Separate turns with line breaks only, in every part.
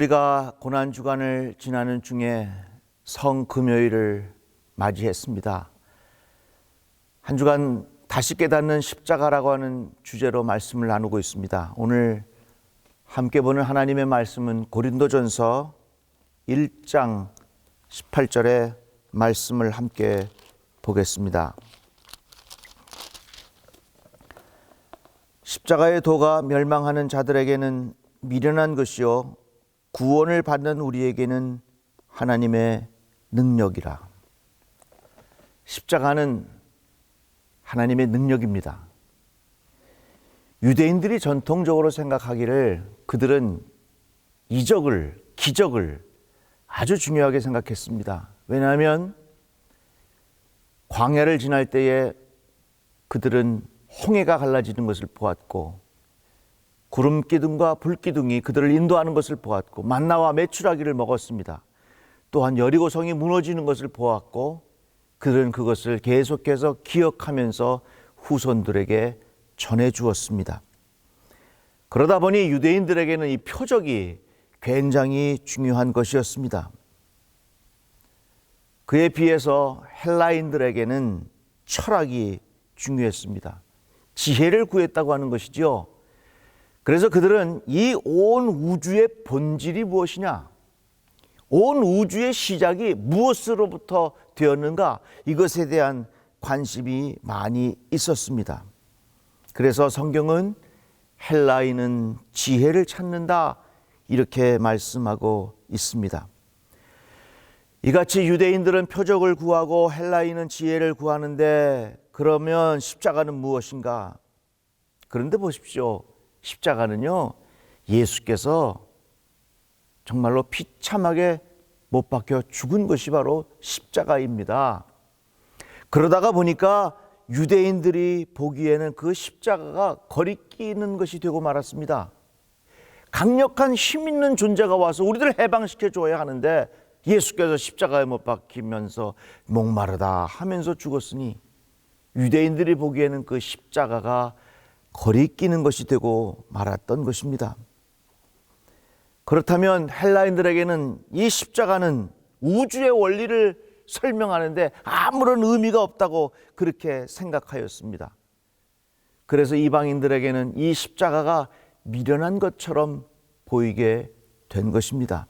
우리가 고난주간을 지나는 중에 성금요일을 맞이했습니다. 한 주간 다시 깨닫는 십자가라고 하는 주제로 말씀을 나누고 있습니다. 오늘 함께 보는 하나님의 말씀은 고린도전서 1장 18절의 말씀을 함께 보겠습니다. 십자가의 도가 멸망하는 자들에게는 미련한 것이요 구원을 받는 우리에게는 하나님의 능력이라. 십자가는 하나님의 능력입니다. 유대인들이 전통적으로 생각하기를 그들은 이적을, 기적을 아주 중요하게 생각했습니다. 왜냐하면 광야를 지날 때에 그들은 홍해가 갈라지는 것을 보았고 구름기둥과 불기둥이 그들을 인도하는 것을 보았고 만나와 메추라기를 먹었습니다. 또한 여리고성이 무너지는 것을 보았고 그들은 그것을 계속해서 기억하면서 후손들에게 전해주었습니다. 그러다 보니 유대인들에게는 이 표적이 굉장히 중요한 것이었습니다. 그에 비해서 헬라인들에게는 철학이 중요했습니다. 지혜를 구했다고 하는 것이죠. 그래서 그들은 이 온 우주의 본질이 무엇이냐, 온 우주의 시작이 무엇으로부터 되었는가, 이것에 대한 관심이 많이 있었습니다. 그래서 성경은 헬라인은 지혜를 찾는다 이렇게 말씀하고 있습니다. 이같이 유대인들은 표적을 구하고 헬라인은 지혜를 구하는데 그러면 십자가는 무엇인가? 그런데 보십시오. 십자가는요, 예수께서 정말로 비참하게 못 박혀 죽은 것이 바로 십자가입니다. 그러다가 보니까 유대인들이 보기에는 그 십자가가 거리끼는 것이 되고 말았습니다. 강력한 힘 있는 존재가 와서 우리들을 해방시켜 줘야 하는데 예수께서 십자가에 못 박히면서 목마르다 하면서 죽었으니 유대인들이 보기에는 그 십자가가 거리끼는 것이 되고 말았던 것입니다. 그렇다면 헬라인들에게는 이 십자가는 우주의 원리를 설명하는데 아무런 의미가 없다고 그렇게 생각하였습니다. 그래서 이방인들에게는 이 십자가가 미련한 것처럼 보이게 된 것입니다.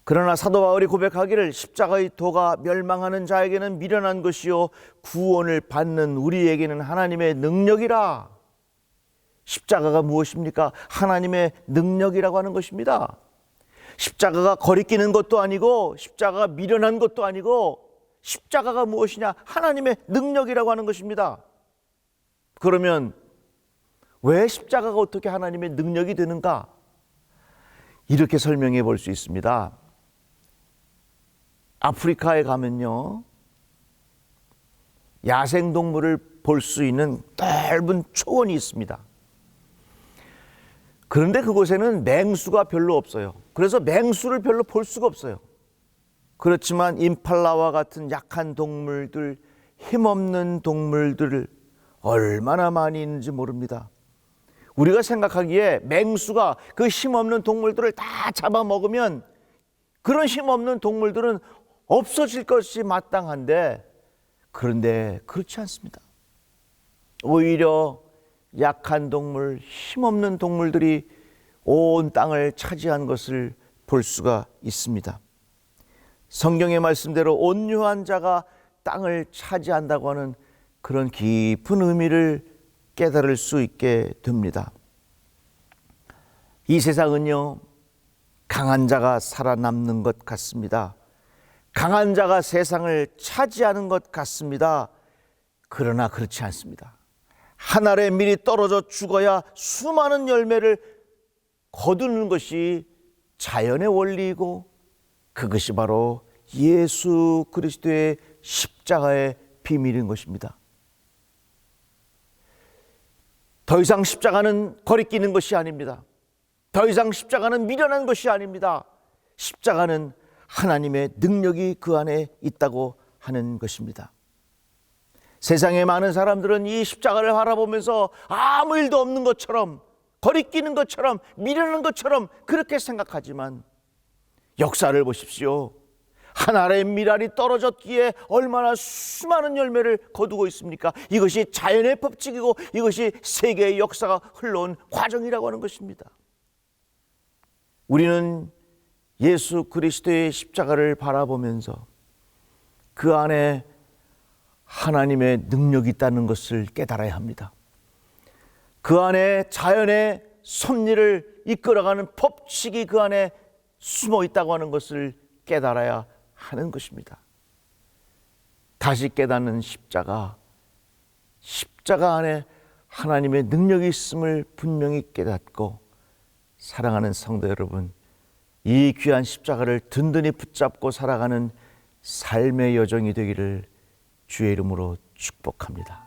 그러나 사도 바울이 고백하기를 십자가의 도가 멸망하는 자에게는 미련한 것이요 구원을 받는 우리에게는 하나님의 능력이라. 십자가가 무엇입니까? 하나님의 능력이라고 하는 것입니다. 십자가가 거리끼는 것도 아니고 십자가가 미련한 것도 아니고 십자가가 무엇이냐? 하나님의 능력이라고 하는 것입니다. 그러면 왜 십자가가 어떻게 하나님의 능력이 되는가? 이렇게 설명해 볼 수 있습니다. 아프리카에 가면요, 야생동물을 볼 수 있는 넓은 초원이 있습니다. 그런데 그곳에는 맹수가 별로 없어요. 그래서 맹수를 별로 볼 수가 없어요. 그렇지만 임팔라와 같은 약한 동물들, 힘없는 동물들 얼마나 많이 있는지 모릅니다. 우리가 생각하기에 맹수가 그 힘없는 동물들을 다 잡아먹으면 그런 힘없는 동물들은 없어질 것이 마땅한데, 그런데 그렇지 않습니다. 오히려 약한 동물, 힘없는 동물들이 온 땅을 차지한 것을 볼 수가 있습니다. 성경의 말씀대로 온유한 자가 땅을 차지한다고 하는 그런 깊은 의미를 깨달을 수 있게 됩니다. 이 세상은요, 강한 자가 살아남는 것 같습니다. 강한 자가 세상을 차지하는 것 같습니다. 그러나 그렇지 않습니다. 한 알에 미리 떨어져 죽어야 수많은 열매를 거두는 것이 자연의 원리이고 그것이 바로 예수 그리스도의 십자가의 비밀인 것입니다. 더 이상 십자가는 거리끼는 것이 아닙니다. 더 이상 십자가는 미련한 것이 아닙니다. 십자가는 하나님의 능력이 그 안에 있다고 하는 것입니다. 세상의 많은 사람들은 이 십자가를 바라보면서 아무 일도 없는 것처럼 거리끼는 것처럼 미련한 것처럼 그렇게 생각하지만 역사를 보십시오. 한 알의 밀알이 떨어졌기에 얼마나 수많은 열매를 거두고 있습니까? 이것이 자연의 법칙이고 이것이 세계의 역사가 흘러온 과정이라고 하는 것입니다. 우리는 예수 그리스도의 십자가를 바라보면서 그 안에 하나님의 능력이 있다는 것을 깨달아야 합니다. 그 안에 자연의 섭리를 이끌어가는 법칙이 그 안에 숨어 있다고 하는 것을 깨달아야 하는 것입니다. 다시 깨닫는 십자가 안에 하나님의 능력이 있음을 분명히 깨닫고, 사랑하는 성도 여러분, 이 귀한 십자가를 든든히 붙잡고 살아가는 삶의 여정이 되기를 주의 이름으로 축복합니다.